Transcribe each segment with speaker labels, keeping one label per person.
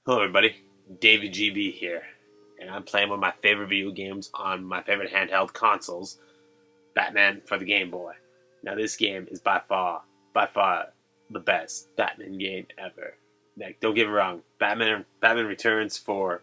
Speaker 1: Hello everybody, DaveyGB here, and I'm playing one of my favorite video games on my favorite handheld consoles, Batman for the Game Boy. Now this game is by far the best Batman game ever. Like, don't get me wrong, Batman Returns for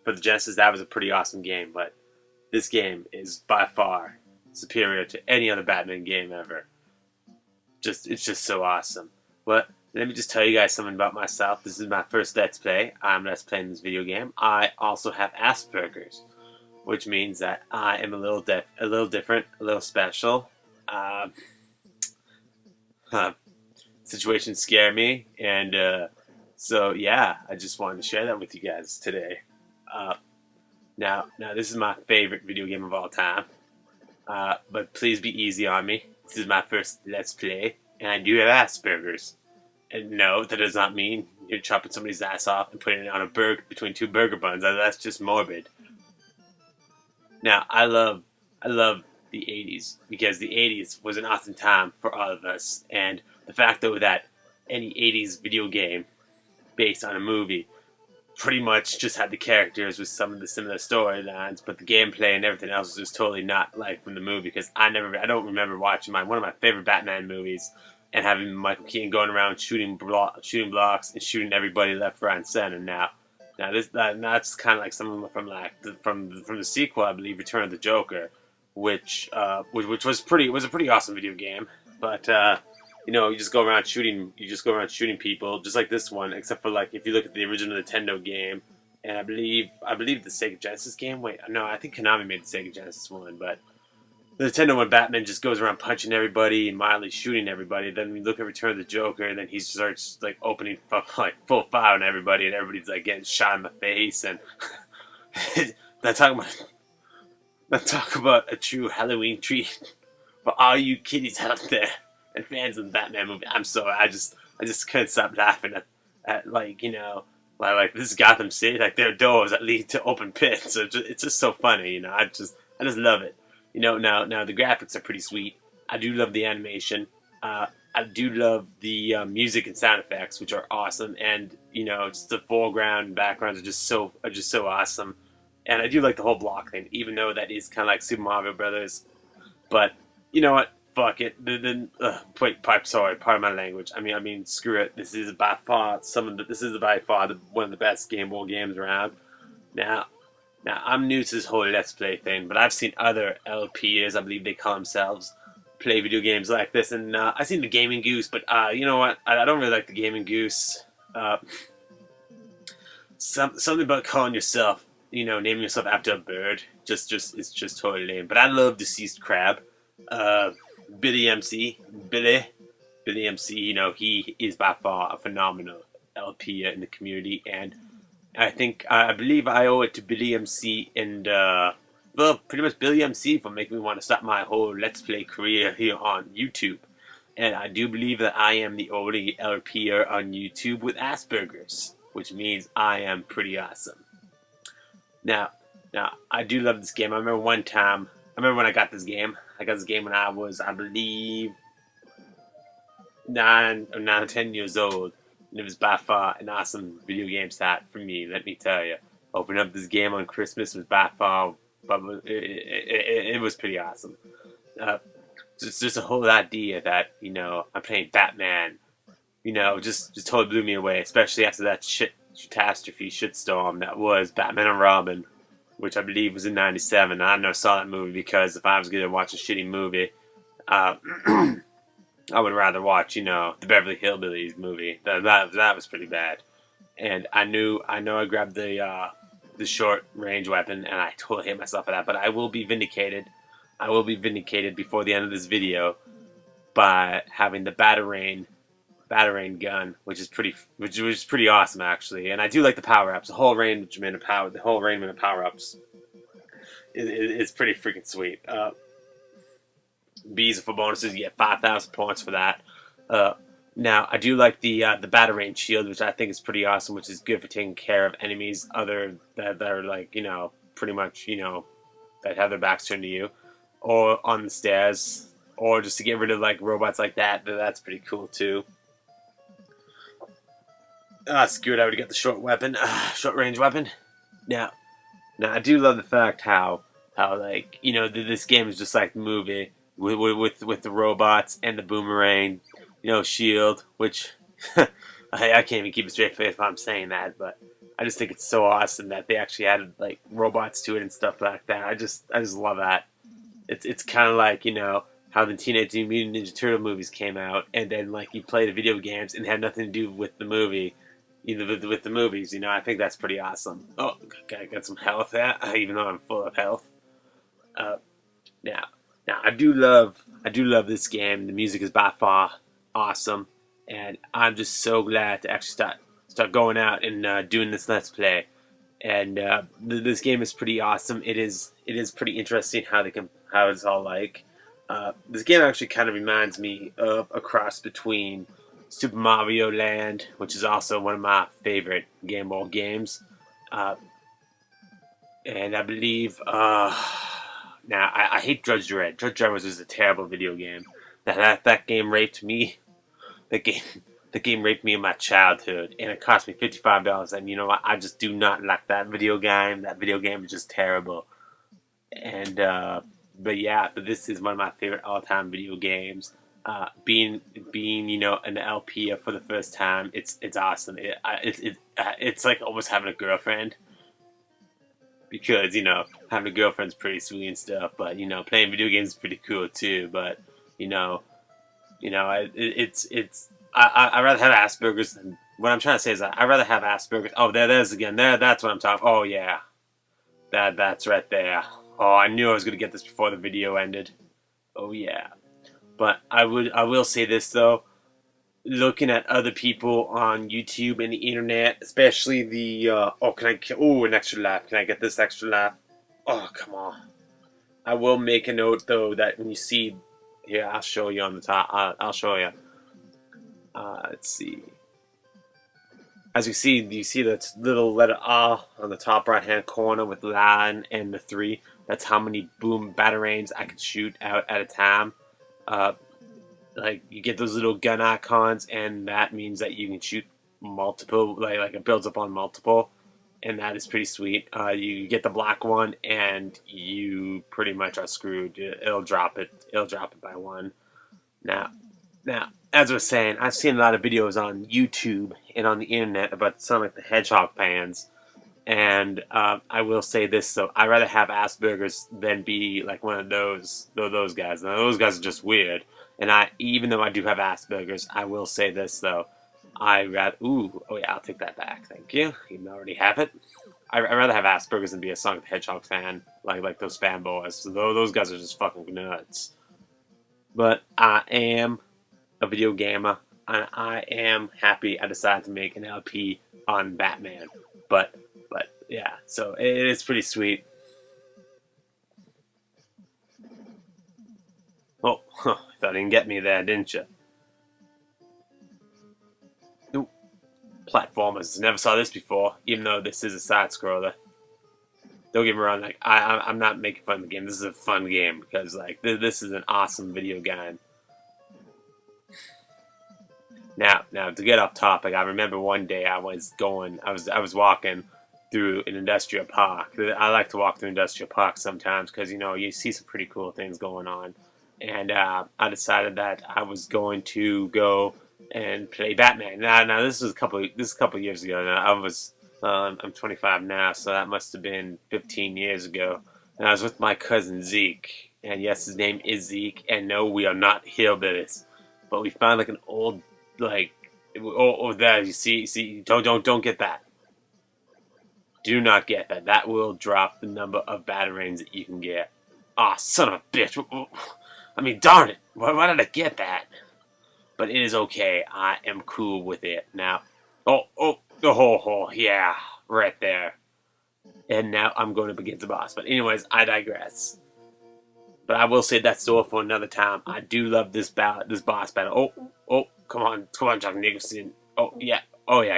Speaker 1: the Genesis, that was a pretty awesome game, but this game is by far superior to any other Batman game ever. It's just so awesome. But let me just tell you guys something about myself. This is my first Let's Play. I'm Let's Playing this video game. I also have aspergers, which means that I am a little different, a little special. Um, huh, Situations scare me, and so yeah, I just wanted to share that with you guys today. Uh, now this is my favorite video game of all time. But please be easy on me. This is my first Let's Play, and I do have aspergers. And no, that does not mean you're chopping somebody's ass off and putting it on a burger between two burger buns. That's just morbid. Now, I love the '80s because the '80s was an awesome time for all of us, and the fact though that any '80s video game based on a movie pretty much just had the characters with some of the similar storylines, but the gameplay and everything else was just totally not like from the movie. Because I don't remember watching one of my favorite Batman movies and having Michael Keaton going around shooting blocks and shooting everybody left, right, and center. That's kind of like something from from the sequel, I believe, Return of the Joker, which was a pretty awesome video game, but. You just go around shooting people, just like this one, except for like if you look at the original Nintendo game, and I believe the Sega Genesis game. Wait, no, I think Konami made the Sega Genesis one, but the Nintendo one, Batman just goes around punching everybody and mildly shooting everybody. Then we look at Return of the Joker, and then he starts like opening like full fire on everybody, and everybody's like getting shot in the face. And that talk about a true Halloween treat for all you kiddies out there and fans of the Batman movie. I'm sorry, I just couldn't stop laughing at like this is Gotham City, like there are doors that lead to open pits. So it's just so funny, I just love it. Now the graphics are pretty sweet. I do love the animation. I do love the music and sound effects, which are awesome, and just the foreground and backgrounds are just so awesome. And I do like the whole block thing, even though that is kind of like Super Mario Brothers. But you know what? Fuck it. Sorry, pardon my language. I mean, screw it. This is by far one of the best Game Boy games around. Now, I'm new to this whole Let's Play thing, but I've seen other LPers, I believe they call themselves, play video games like this, and I've seen the Gaming Goose, but you know what? I don't really like the Gaming Goose. Something about calling yourself, naming yourself after a bird, it's just totally lame. But I love Deceased Crab. Uh, BillyMC, BillyMC, he is by far a phenomenal LP in the community, and I believe I owe it to BillyMC and pretty much BillyMC for making me want to start my whole Let's Play career here on YouTube. And I do believe that I am the only LPer on YouTube with aspergers, which means I am pretty awesome. Now, I do love this game. I remember when I got this game. I got this game when I was, I believe, 10 years old. And it was by far an awesome video game start for me, let me tell you. Opening up this game on Christmas was by far, it was pretty awesome. Just a whole idea that, I'm playing Batman, just totally blew me away, especially after that shitstorm that was Batman and Robin, which I believe was in '97. I never saw that movie because if I was going to watch a shitty movie, I would rather watch, the Beverly Hillbillies movie. That was pretty bad. And I know I grabbed the short range weapon, and I totally hate myself for that. But I will be vindicated. I will be vindicated before the end of this video by having the Batarang gun, which is pretty awesome actually. And I do like the power ups. The whole arrangement of power ups is pretty freaking sweet. B's for bonuses. You get 5,000 points for that. Now I do like the Batarang shield, which I think is pretty awesome, which is good for taking care of enemies that are like pretty much that have their backs turned to you, or on the stairs, or just to get rid of like robots like that. That's pretty cool too. Ah, screw it, I would get the short weapon. Short range weapon. Now, now I do love the fact how like, you know, this game is just like the movie with the robots and the boomerang, you know, shield, which I can't even keep a straight face while I'm saying that, but I just think it's so awesome that they actually added like robots to it and stuff like that. I just love that. It's kind of like, you know, how the Teenage Mutant Ninja Turtle movies came out, and then like you play the video games and had nothing to do with the movie, either with the movies. You know, I think that's pretty awesome. Oh, gotta get some health there, even though I'm full of health. Uh, now, now I do love this game. The music is by far awesome, and I'm just so glad to actually start going out and doing this Let's Play. And this game is pretty awesome. It is pretty interesting how it's all like. This game actually kind of reminds me of a cross between Super Mario Land, which is also one of my favorite Game Boy games, uh, and I believe now I hate Judge Dredd. Judge Dredd was just a terrible video game. That game raped me. That game the game raped me in my childhood, and it cost me $55. And you know what? I just do not like that video game. That video game is just terrible. And but yeah, but this is one of my favorite all-time video games. Being you know an LP for the first time, it's awesome. It's like almost having a girlfriend, because you know having a girlfriend's pretty sweet and stuff. But you know playing video games is pretty cool too. But you know it's I rather have Aspergers than what I'm trying to say is that I'd rather have Aspergers. Oh, there's again. That's what I'm talking. Oh yeah, that's right there. Oh, I knew I was gonna get this before the video ended. Oh yeah, but I will say this though. Looking at other people on YouTube and the internet, especially the oh, an extra life? Can I get this extra life? Oh, come on. I will make a note though that when you see here, I'll show you on the top. I'll show you. Let's see. As you see that little letter R on the top right hand corner with line and the 3. That's how many boom batarangs I can shoot out at a time. Uh, like you get those little gun icons, and that means that you can shoot multiple. Like it builds up on multiple, and that is pretty sweet. You get the black one, and you pretty much are screwed. It'll drop it. It'll drop it by 1. Now, now, as I was saying, I've seen a lot of videos on YouTube and on the internet about Sonic the Hedgehog fans, and I will say this though: I'd rather have Aspergers than be like one of those guys. Now, those guys are just weird, and even though I do have Aspergers, I will say this though: oh yeah, I'll take that back, thank you. You already have it. I'd rather have Aspergers than be a Sonic the Hedgehog fan, like those fanboys. So those guys are just fucking nuts. But I am a video gamer, and I am happy I decided to make an LP on Batman. But yeah, so it is pretty sweet. Oh, huh, thought you didn't get me there, didn't you? Ooh, platformers. Never saw this before, even though this is a side scroller. Don't get me wrong, like I'm not making fun of the game. This is a fun game because like this is an awesome video game. Now to get off topic, I remember one day I was walking through an industrial park. I like to walk through industrial parks sometimes because you know you see some pretty cool things going on, and I decided that I was going to go and play Batman. Now this is a couple years ago. Now, I'm 25 now, so that must have been 15 years ago. And I was with my cousin Zeke, and yes, his name is Zeke. And no, we are not hillbillies, but we found like an old like there you see don't get that. Do not get that. That will drop the number of batarangs that you can get. Ah, son of a bitch. I mean, darn it. Why did I get that? But it is okay. I am cool with it now. Yeah, right there. And now I'm going up against the boss. But anyways, I digress. But I will say that's all for another time. I do love this boss battle. Come on, Jack Nicholson. Oh yeah,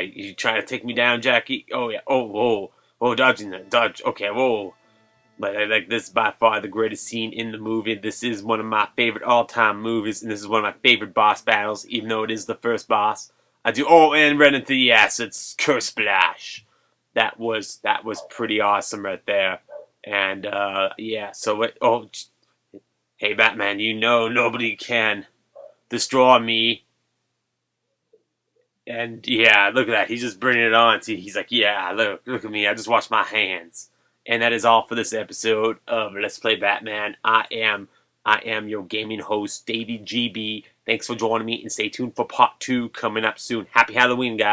Speaker 1: you trying to take me down, Jackie? Oh yeah, dodging that, dodge. Okay, whoa. Like this is by far the greatest scene in the movie. This is one of my favorite all-time movies, and this is one of my favorite boss battles. Even though it is the first boss, I do. Oh, and right into the assets, curse splash. That was pretty awesome right there. And yeah, so hey Batman, you know nobody can destroy me. And yeah, look at that. He's just bringing it on. See, he's like, yeah, look at me. I just washed my hands. And that is all for this episode of Let's Play Batman. I am your gaming host, DaveyGB. Thanks for joining me, and stay tuned for part 2 coming up soon. Happy Halloween, guys.